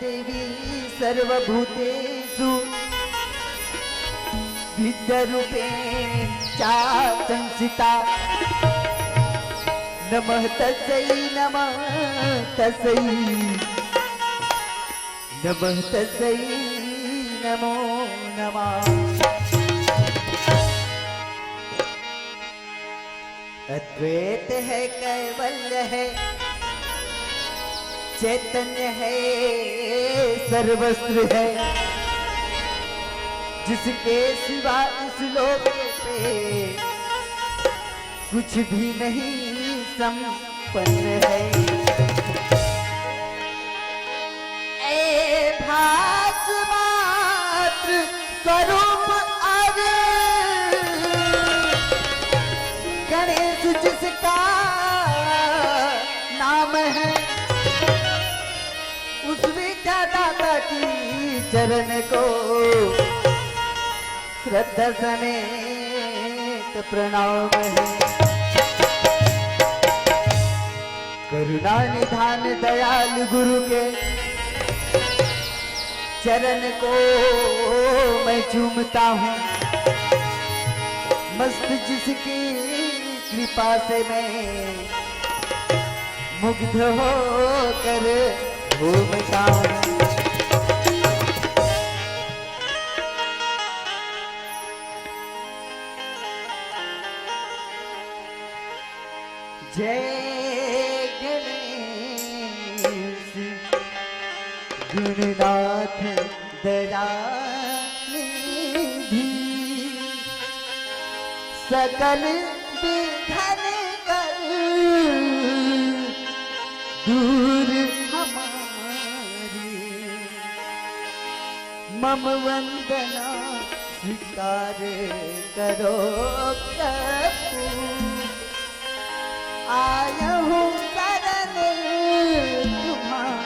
देवी सर्वभूतेषु विद्यारूपेण चा संस्थिता। नमः तस्यै नमः तस्यै नमः तस्यै नमो नमः। अद्वैत है कैवल्य है चैतन्य है सर्वस्व है, जिसके सिवा इस लोक पे कुछ भी नहीं संपन्न है। ए भास मात्र स्वरूप अरे गणेश जिसका नाम है, उस विद्यादाता की चरण को श्रद्धा समेत प्रणाम है। करुणा निधान दयाल गुरु के चरण को मैं चूमता हूँ, मस्त जिसकी कृपा से मैं मुग्ध होकर घूमता हूँ। जय गणेश गुणनाथ दयानिधि, सकल विघ्न कर दूर हमारी, मम वंदना स्वीकार करो प्रभु। आया हूँ शरण तुम्हारी।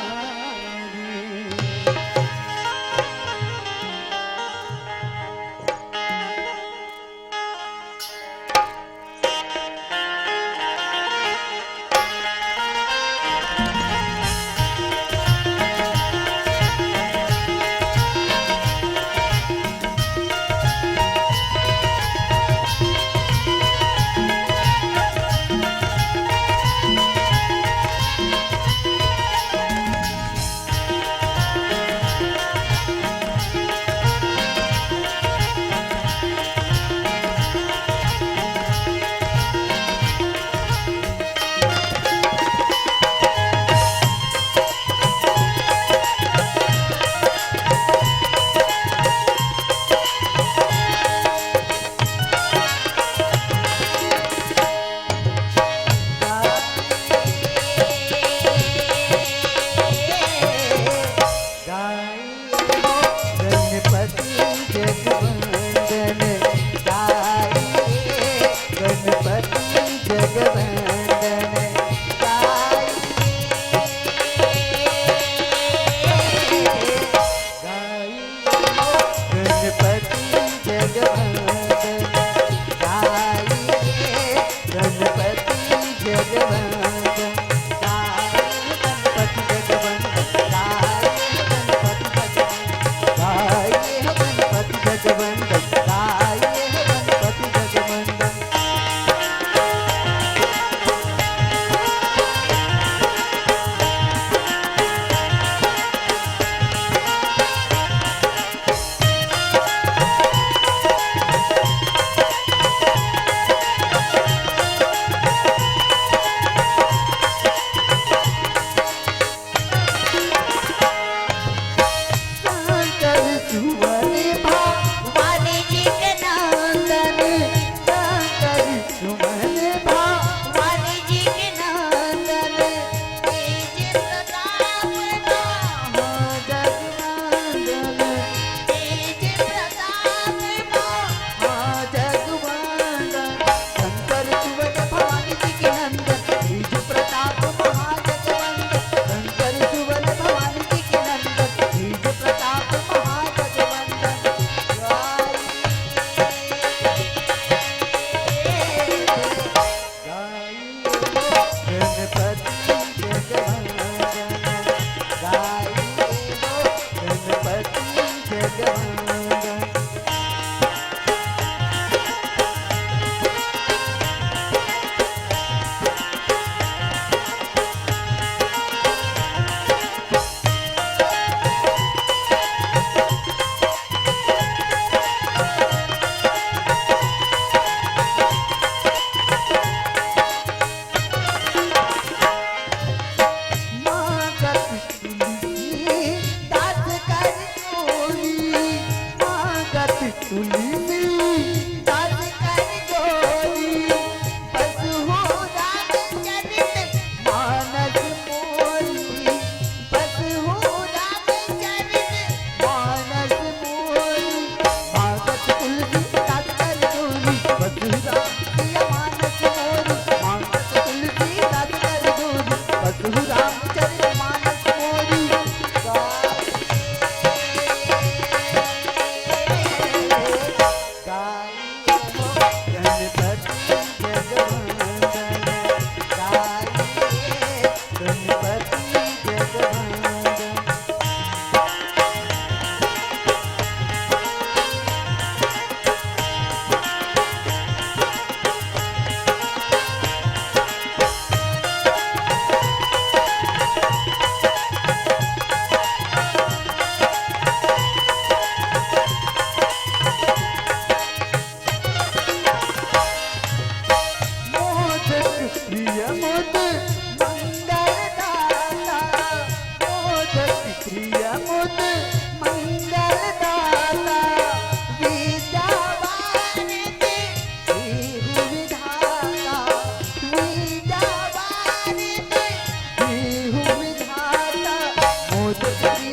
मोदक